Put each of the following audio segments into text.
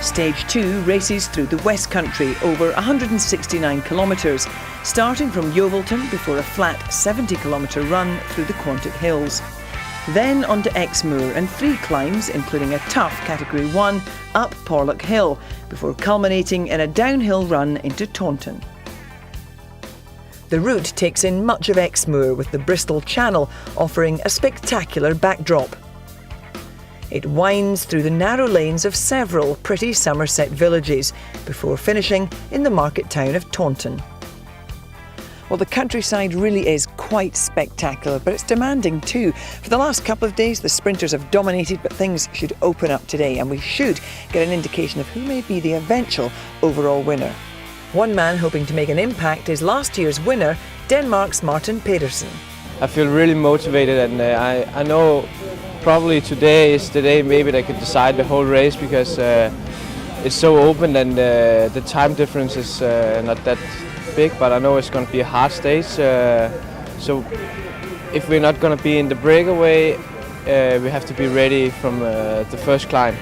Stage 2 races through the West Country over 169 kilometres, starting from Yeovilton before a flat 70-kilometre run through the Quantock Hills. Then on to Exmoor and 3 climbs, including a tough Category 1 up Porlock Hill, before culminating in a downhill run into Taunton. The route takes in much of Exmoor, with the Bristol Channel offering a spectacular backdrop. It winds through the narrow lanes of several pretty Somerset villages before finishing in the market town of Taunton. Well, the countryside really is quite spectacular, but it's demanding too. For the last couple of days, the sprinters have dominated, but things should open up today, and we should get an indication of who may be the eventual overall winner. One man hoping to make an impact is last year's winner, Denmark's Martin Pedersen. I feel really motivated, and I know probably today is the day maybe they could decide the whole race, because it's so open and the time difference is not that big, but I know it's going to be a hard stage. So if we're not going to be in the breakaway, we have to be ready from the first climb.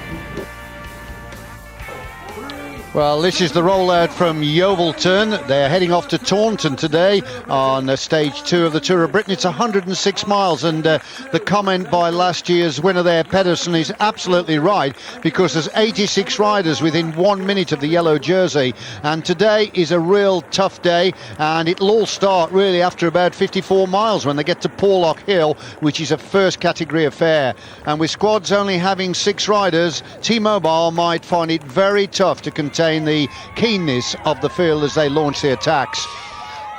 Well, this is the rollout from Yeovilton. They're heading off to Taunton today on Stage 2 of the Tour of Britain. It's 106 miles, and the comment by last year's winner there, Pedersen, is absolutely right, because there's 86 riders within 1 minute of the yellow jersey, and today is a real tough day, and it'll all start really after about 54 miles when they get to Porlock Hill, which is a first category affair. And with squads only having 6 riders, T-Mobile might find it very tough to contain the keenness of the field as they launch the attacks.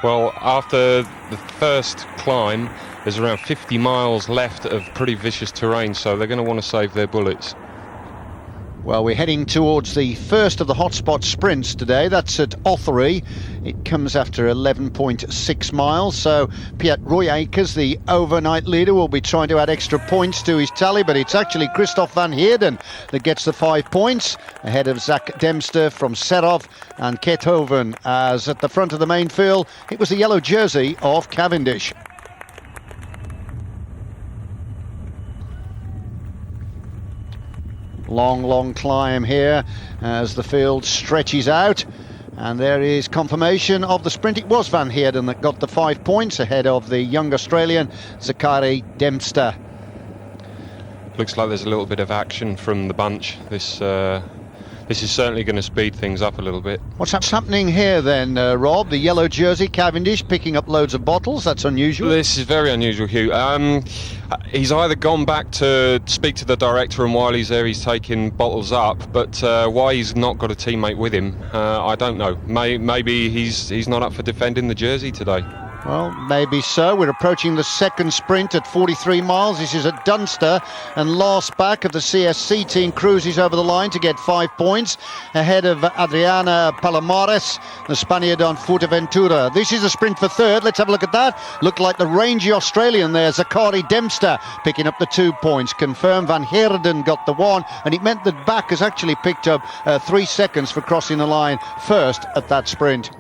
Well, after the first climb, there's around 50 miles left of pretty vicious terrain, so they're going to want to save their bullets. Well, we're heading towards the first of the hotspot sprints today. That's at Ottery. It comes after 11.6 miles. So Piet Royakkers, the overnight leader, will be trying to add extra points to his tally, but it's actually Christoph van Heerden that gets the 5 points, ahead of Zach Dempster from Serov and Kethoven, as at the front of the main field, it was the yellow jersey of Cavendish. Long climb here as the field stretches out, and there is confirmation of the sprint. It was Van Heerden that got the 5 points, ahead of the young Australian Zachary Dempster. Looks like there's a little bit of action from the bunch. This is certainly going to speed things up a little bit. What's happening here then, Rob? The yellow jersey, Cavendish, picking up loads of bottles. That's unusual. This is very unusual, Hugh. He's either gone back to speak to the director, and while he's there he's taking bottles up, but why he's not got a teammate with him, I don't know. Maybe he's not up for defending the jersey today. Well, maybe so. We're approaching the second sprint at 43 miles. This is at Dunster, and last back of the CSC team cruises over the line to get 5 points, ahead of Adriana Palomares, the Spaniard on Fuerteventura. This is a sprint for third. Let's have a look at that. Looked like the rangy Australian there, Zachary Dempster, picking up the 2 points. Confirmed Van Heerden got the 1, and it meant that Back has actually picked up 3 seconds for crossing the line first at that sprint.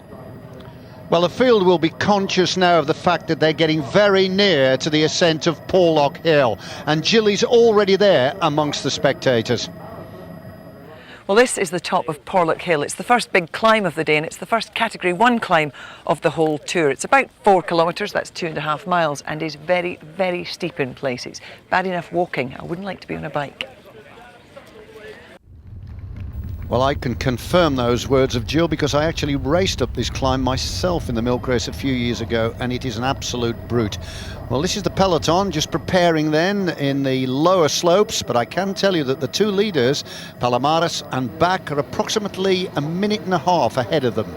Well, the field will be conscious now of the fact that they're getting very near to the ascent of Porlock Hill, and Gilly's already there amongst the spectators. Well, this is the top of Porlock Hill. It's the first big climb of the day, and it's the first Category 1 climb of the whole tour. It's about 4 kilometres, that's 2.5 miles, and is very, very steep in places. Bad enough walking. I wouldn't like to be on a bike. Well, I can confirm those words of Jill, because I actually raced up this climb myself in the milk race a few years ago, and it is an absolute brute. Well, this is the peloton just preparing then in the lower slopes, but I can tell you that the 2 leaders, Palomares and Back, are approximately a minute and a half ahead of them.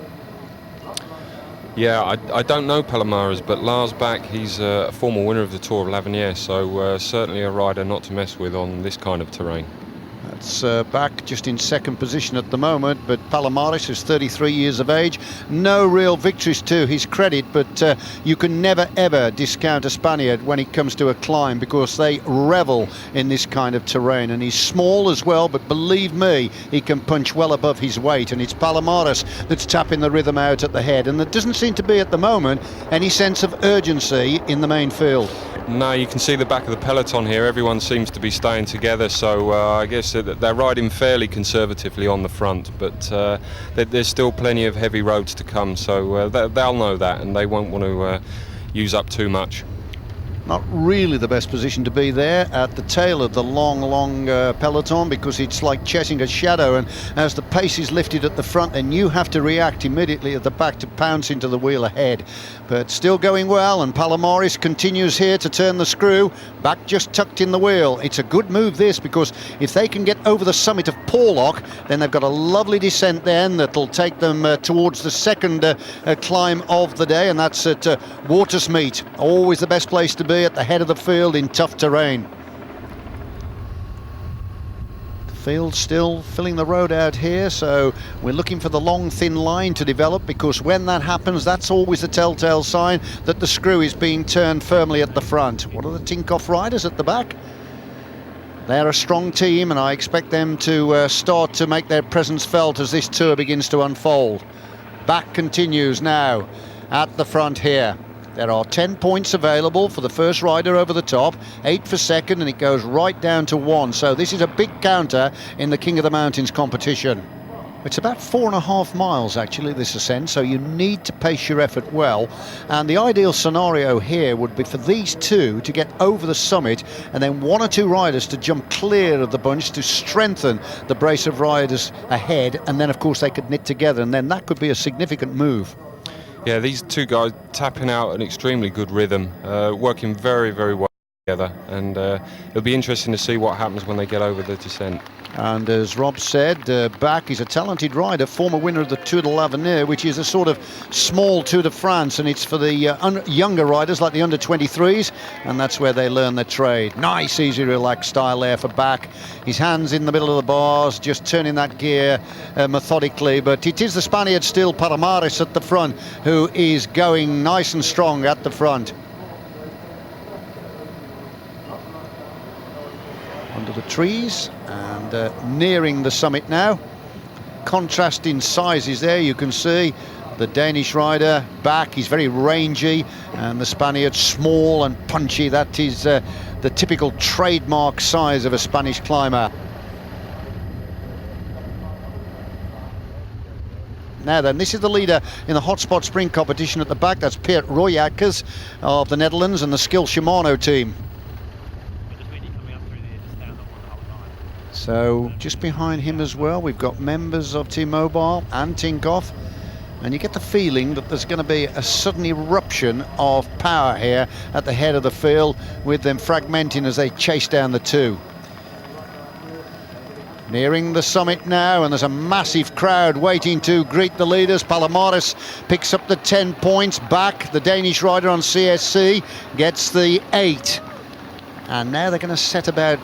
Yeah, I don't know Palomares, but Lars Back, he's a former winner of the Tour of l'Avenir, so certainly a rider not to mess with on this kind of terrain. That's Back just in second position at the moment, but Palomares is 33 years of age. No real victories to his credit, but you can never ever discount a Spaniard when it comes to a climb, because they revel in this kind of terrain. And he's small as well, but believe me, he can punch well above his weight, and it's Palomares that's tapping the rhythm out at the head, and there doesn't seem to be at the moment any sense of urgency in the main field. No, you can see the back of the peloton here. Everyone seems to be staying together, so I guess they're riding fairly conservatively on the front, but there's still plenty of heavy roads to come, so they'll know that, and they won't want to use up too much. Not really the best position to be there at the tail of the long peloton, because it's like chasing a shadow, and as the pace is lifted at the front, then you have to react immediately at the back to pounce into the wheel ahead. But still going well, and Palomares continues here to turn the screw, back just tucked in the wheel. It's a good move this, because if they can get over the summit of Porlock, then they've got a lovely descent then that'll take them towards the second climb of the day, and that's at Watersmeet. Always the best place to be, at the head of the field in tough terrain. The field still filling the road out here, so we're looking for the long thin line to develop, because when that happens, that's always the telltale sign that the screw is being turned firmly at the front. What are the Tinkoff riders at the back? They're a strong team, and I expect them to start to make their presence felt as this tour begins to unfold. Back continues now at the front here. There are 10 points available for the first rider over the top, 8 for second, and it goes right down to 1. So this is a big counter in the King of the Mountains competition. It's about 4.5 miles actually, this ascent, so you need to pace your effort well. And the ideal scenario here would be for these two to get over the summit, and then 1 or 2 riders to jump clear of the bunch to strengthen the brace of riders ahead, and then of course they could knit together, and then that could be a significant move. Yeah, these two guys tapping out an extremely good rhythm, working very, very well together, and it'll be interesting to see what happens when they get over the descent. And as Rob said, Bach is a talented rider, former winner of the Tour de l'Avenir, which is a sort of small Tour de France, and it's for the younger riders like the under-23s, and that's where they learn their trade. Nice, easy, relaxed style there for Bach. His hands in the middle of the bars, just turning that gear methodically, but it is the Spaniard still, Palomares, at the front, who is going nice and strong at the front. Under the trees and nearing the summit now. Contrasting sizes there, you can see the Danish rider Bach is very rangy, and the Spaniard small and punchy. That is the typical trademark size of a Spanish climber. Now then, this is the leader in the hotspot sprint competition at the back. That's Peert Royakkers of the Netherlands and the Skill Shimano team. So just behind him as well, we've got members of T-Mobile and Tinkoff, and you get the feeling that there's going to be a sudden eruption of power here at the head of the field, with them fragmenting as they chase down the two. Nearing the summit now, and there's a massive crowd waiting to greet the leaders. Palomares picks up the 10 points. Back, the Danish rider on CSC, gets the 8. And now they're going to set about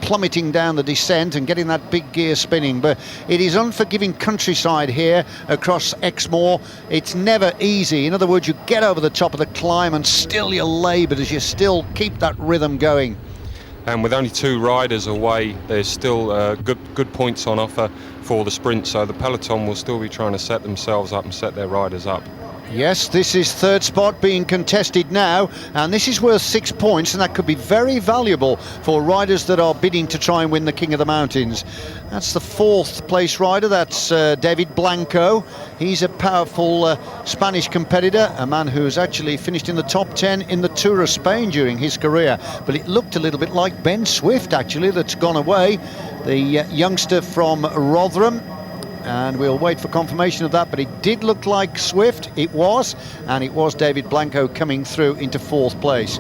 plummeting down the descent and getting that big gear spinning. But it is unforgiving countryside here across Exmoor. It's never easy. In other words, you get over the top of the climb and still you're laboured as you still keep that rhythm going. And with only 2 riders away, there's still good points on offer for the sprint, so the peloton will still be trying to set themselves up and set their riders up. Yes, this is third spot being contested now, and this is worth 6 points, and that could be very valuable for riders that are bidding to try and win the King of the Mountains. That's the 4th place rider, that's David Blanco. He's a powerful Spanish competitor, a man who's actually finished in the top 10 in the Tour of Spain during his career. But it looked a little bit like Ben Swift, actually, that's gone away, the youngster from Rotherham. And we'll wait for confirmation of that, but it did look like Swift. It was, and it was David Blanco coming through into 4th place.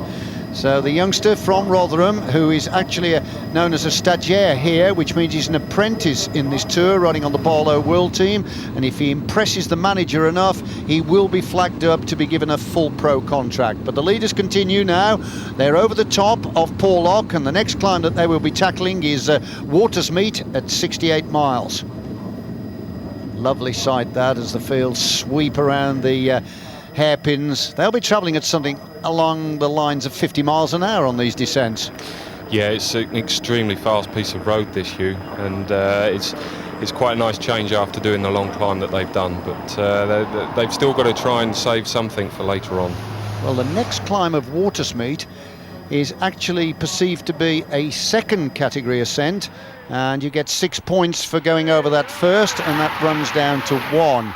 So the youngster from Rotherham, who is actually known as a stagiaire here, which means he's an apprentice in this tour, riding on the Barlow World Team, and if he impresses the manager enough, he will be flagged up to be given a full pro contract. But the leaders continue now. They're over the top of Porlock, and the next climb that they will be tackling is Watersmeet at 68 miles. Lovely sight that, as the fields sweep around the hairpins. They'll be travelling at something along the lines of 50 miles an hour on these descents. Yeah, it's an extremely fast piece of road, this, Hugh, and it's quite a nice change after doing the long climb that they've done, but they've still got to try and save something for later on. Well, the next climb of Watersmeet is actually perceived to be a second category ascent, and you get 6 points for going over that first, and that runs down to 1.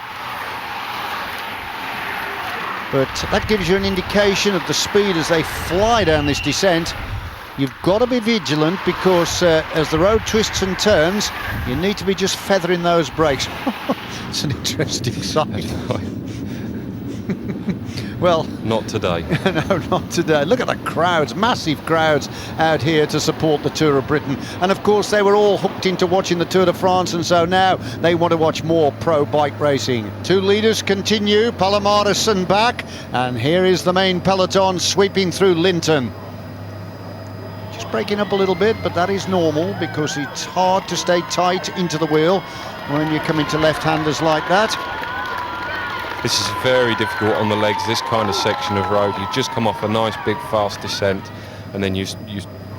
But that gives you an indication of the speed as they fly down this descent. You've got to be vigilant, because as the road twists and turns, you need to be just feathering those brakes. It's an interesting sight. Well, not today. No, not today. Look at the crowds, massive crowds out here to support the Tour of Britain. And of course they were all hooked into watching the Tour de France, and so now they want to watch more pro bike racing. 2 leaders continue, Palomares and back, and here is the main peloton sweeping through Linton. Just breaking up a little bit, but that is normal, because it's hard to stay tight into the wheel when you're coming to left-handers like that. This is very difficult on the legs, this kind of section of road. You just come off a nice big fast descent, and then you're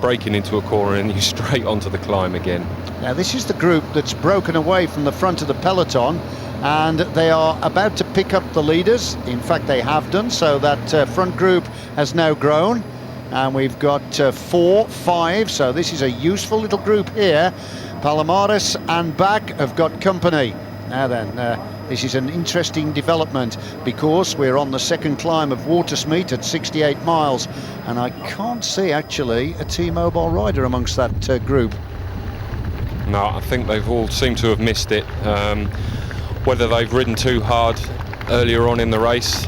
braking into a corner and you're straight onto the climb again. Now this is the group that's broken away from the front of the peloton, and they are about to pick up the leaders. In fact, they have done, so that front group has now grown, and we've got 4, 5, so this is a useful little group here. Palomares and back have got company. Now then, this is an interesting development, because we're on the second climb of Watersmeet at 68 miles, and I can't see actually a T-Mobile rider amongst that group. No, I think they've all seemed to have missed it. Whether they've ridden too hard earlier on in the race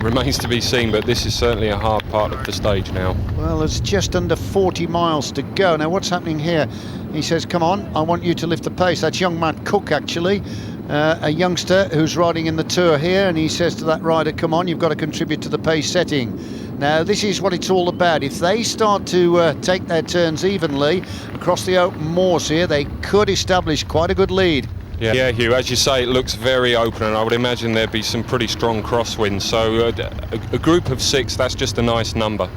remains to be seen, but this is certainly a hard part of the stage now. Well, there's just under 40 miles to go. Now what's happening here? He says, come on, I want you to lift the pace. That's young Matt Cook, actually, a youngster who's riding in the Tour here, and he says to that rider, come on, you've got to contribute to the pace setting. Now this is what it's all about. If they start to take their turns evenly across the open moors here, they could establish quite a good lead. Yeah, Hugh, as you say, it looks very open, and I would imagine there'd be some pretty strong crosswinds, so a group of 6, that's just a nice number.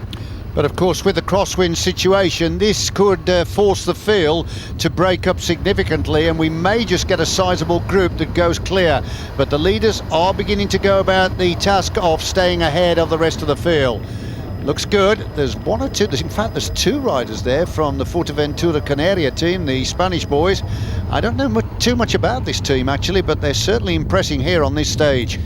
But of course, with the crosswind situation, this could force the field to break up significantly, and we may just get a sizable group that goes clear. But the leaders are beginning to go about the task of staying ahead of the rest of the field. Looks good. There's 1 or 2, in fact there's 2 riders there from the Fuerteventura Canaria team, the Spanish boys. I don't know too much about this team actually, but they're certainly impressing here on this stage.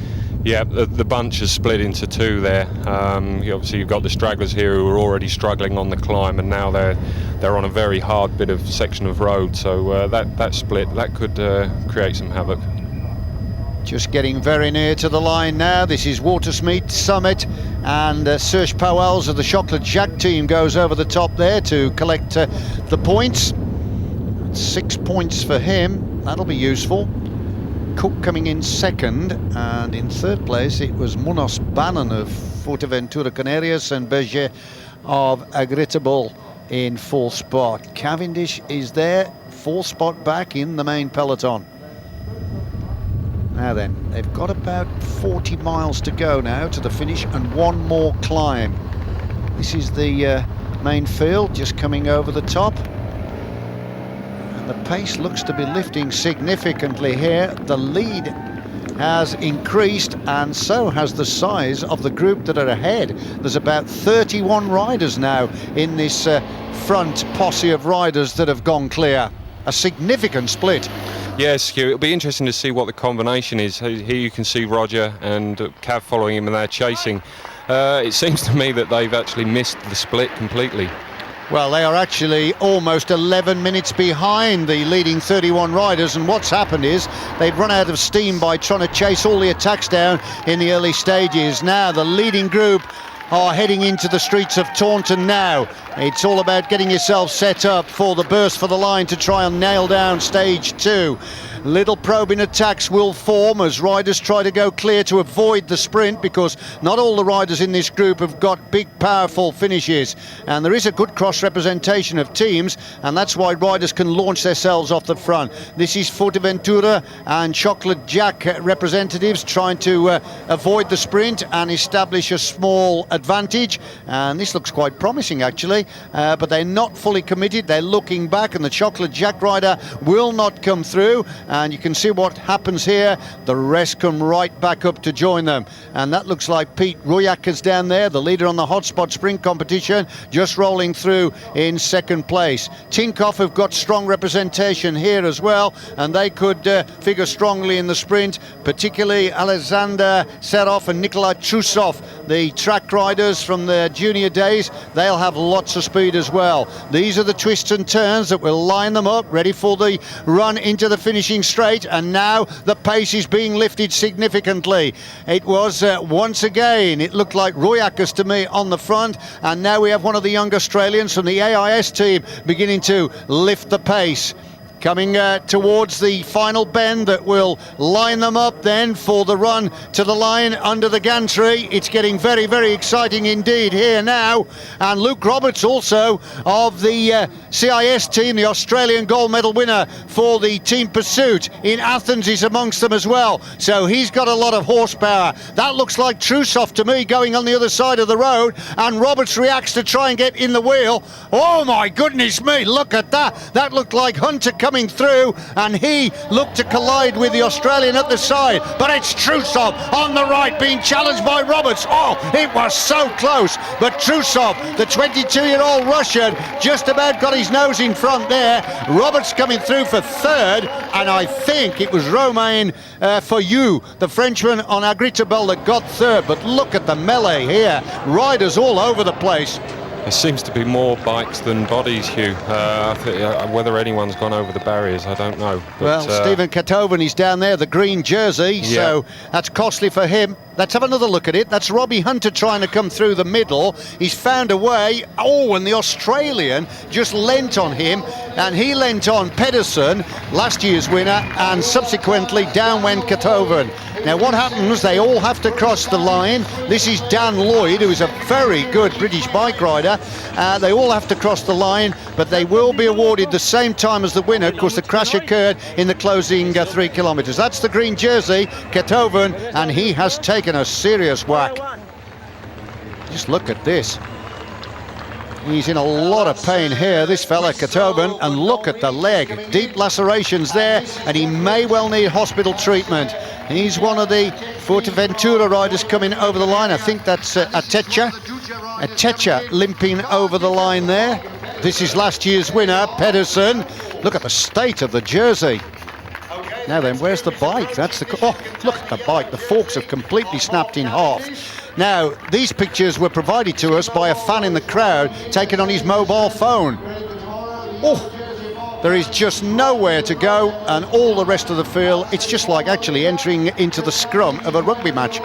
Yeah, the bunch has split into 2 there. Obviously you've got the stragglers here who are already struggling on the climb, and now they're on a very hard bit of section of road, so that split, that could create some havoc. Just getting very near to the line now. This is Watersmeet Summit, and Serge Pauwels of the Chocolat Jacques team goes over the top there to collect the points. 6 points for him, that'll be useful. Cook coming in second, and in third place it was Munoz Bannon of Fuerteventura Canarias and Berger of Agritable in 4th spot. Cavendish is there, 4th spot back in the main peloton. Now then, they've got about 40 miles to go now to the finish, and 1 more climb. This is the main field just coming over the top. And the pace looks to be lifting significantly here. The lead has increased, and so has the size of the group that are ahead. There's about 31 riders now in this front posse of riders that have gone clear. A significant split. Yes, Hugh, it'll be interesting to see what the combination is. Here you can see Roger and Cav following him, and they're chasing. It seems to me that they've actually missed the split completely. Well, they are actually almost 11 minutes behind the leading 31 riders, and what's happened is they've run out of steam by trying to chase all the attacks down in the early stages. Now the leading group are heading into the streets of Taunton now. It's all about getting yourself set up for the burst for the line to try and nail down stage 2. Little probing attacks will form as riders try to go clear to avoid the sprint, because not all the riders in this group have got big powerful finishes, and there is a good cross representation of teams, and that's why riders can launch themselves off the front. This is Fuerteventura and Chocolat Jacques representatives trying to avoid the sprint and establish a small advantage, and this looks quite promising actually, but they're not fully committed. They're looking back, and the Chocolat Jacques rider will not come through, and you can see what happens here. The rest come right back up to join them, and that looks like Pete Royackers down there, the leader on the hotspot sprint competition, just rolling through in second place. Tinkoff have got strong representation here as well, and they could figure strongly in the sprint, particularly Alexander Serov and Nikolai Trusov, the track riders from their junior days. They'll have lots of speed as well. These are the twists and turns that will line them up, ready for the run into the finishing straight, and now the pace is being lifted significantly. It was once again, it looked like Royackers to me on the front, and now we have one of the young Australians from the AIS team beginning to lift the pace. Coming towards the final bend that will line them up then for the run to the line under the gantry. It's getting very, very exciting indeed here now. And Luke Roberts, also of the CIS team, the Australian gold medal winner for the team pursuit in Athens, is amongst them as well. So he's got a lot of horsepower. That looks like Trusov to me going on the other side of the road, and Roberts reacts to try and get in the wheel. Oh my goodness me, look at that. That looked like Hunter coming through, and he looked to collide with the Australian at the side, but it's Trusov on the right being challenged by Roberts. Oh, it was so close, but Trusov, the 22-year-old Russian, just about got his nose in front there. Roberts coming through for third, and I think it was Romain Foyou, the Frenchman on Agritabel, that got third. But look at the melee here, riders all over the place. There seems to be more bikes than bodies, Hugh. Whether anyone's gone over the barriers, I don't know. But, well, Stephen Ketoven, he's down there, the green jersey, so that's costly for him. Let's have another look at it. That's Robbie Hunter trying to come through the middle. He's found a way. Oh, and the Australian just leant on him, and he leant on Pedersen, last year's winner, and subsequently down went Ketoven. Now what happens, they all have to cross the line. This is Dan Lloyd, who is a very good British bike rider. They all have to cross the line, but they will be awarded the same time as the winner, because the crash occurred in the closing 3 kilometres. That's the green jersey, Ketoven, and he has taken a serious whack. Just look at this. He's in a lot of pain here, this fella Ketoven, and look at the leg. Deep lacerations there, and he may well need hospital treatment. He's one of the Fuerteventura riders coming over the line. I think that's Atecha limping over the line there. This is last year's winner, Pedersen. Look at the state of the jersey. Now then, where's the bike? That's the... Oh, look at the bike. The forks have completely snapped in half. Now, these pictures were provided to us by a fan in the crowd, taken on his mobile phone. Oh, there is just nowhere to go, and all the rest of the field, it's just like actually entering into the scrum of a rugby match.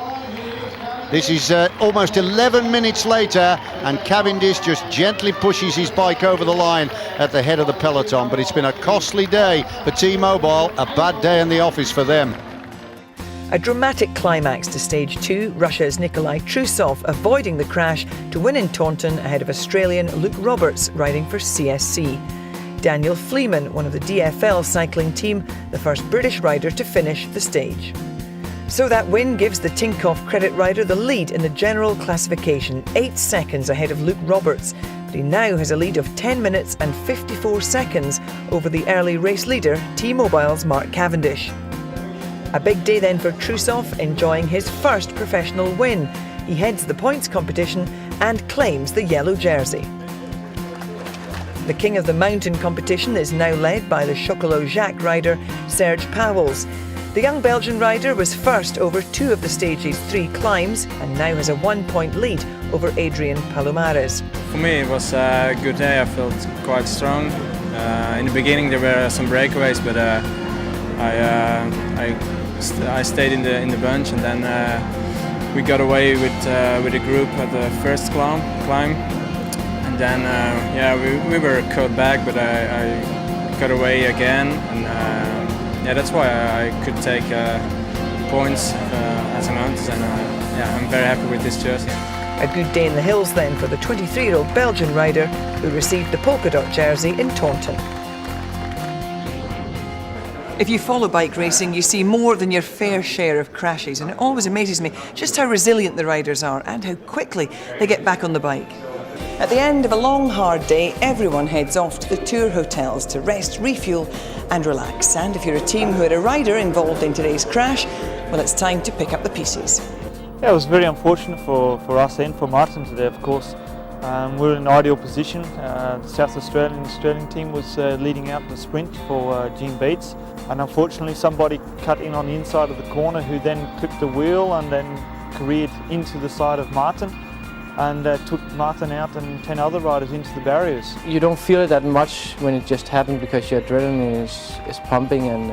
This is almost 11 minutes later, and Cavendish just gently pushes his bike over the line at the head of the peloton. But it's been a costly day for T-Mobile, a bad day in the office for them. A dramatic climax to stage 2, Russia's Nikolai Trusov avoiding the crash to win in Taunton ahead of Australian Luke Roberts riding for CSC. Daniel Fleeman, one of the DFL cycling team, the first British rider to finish the stage. So that win gives the Tinkoff credit rider the lead in the general classification, 8 seconds ahead of Luke Roberts, but he now has a lead of 10 minutes and 54 seconds over the early race leader, T-Mobile's Mark Cavendish. A big day then for Trusov, enjoying his first professional win. He heads the points competition and claims the yellow jersey. The King of the Mountain competition is now led by the Chocolat-Jacques rider Serge Pauwels. The young Belgian rider was first over 2 of the stage's 3 climbs and now has a 1-point lead over Adrian Palomares. For me it was a good day. I felt quite strong. In the beginning there were some breakaways, but I stayed in the bunch, and then we got away with the group at the first climb, and then we were caught back, but I got away again, and that's why I could take points at the mountains, and I'm very happy with this jersey. A good day in the hills then for the 23-year-old Belgian rider who received the polka dot jersey in Taunton. If you follow bike racing, you see more than your fair share of crashes, and it always amazes me just how resilient the riders are and how quickly they get back on the bike. At the end of a long, hard day, everyone heads off to the tour hotels to rest, refuel and relax. And if you're a team who had a rider involved in today's crash, well, it's time to pick up the pieces. Yeah, it was very unfortunate for us and for Martin today, of course. We were in an ideal position. The South Australian team was leading out the sprint for Gene Bates, and unfortunately somebody cut in on the inside of the corner who then clipped the wheel and then careered into the side of Martin and took Martin out and 10 other riders into the barriers. You don't feel it that much when it just happened because your adrenaline is pumping, and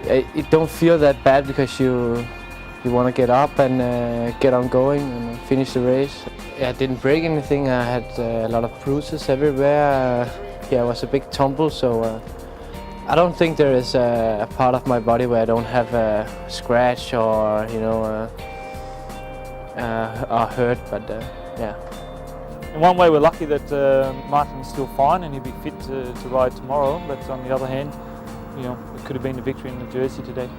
it don't feel that bad because you want to get up and get on going and finish the race. Yeah, I didn't break anything. I had a lot of bruises everywhere. Yeah, it was a big tumble, so I don't think there is a part of my body where I don't have a scratch or are hurt. But yeah. In one way, we're lucky that Martin's still fine and he'll be fit to ride tomorrow. But on the other hand, it could have been a victory in the Jersey today.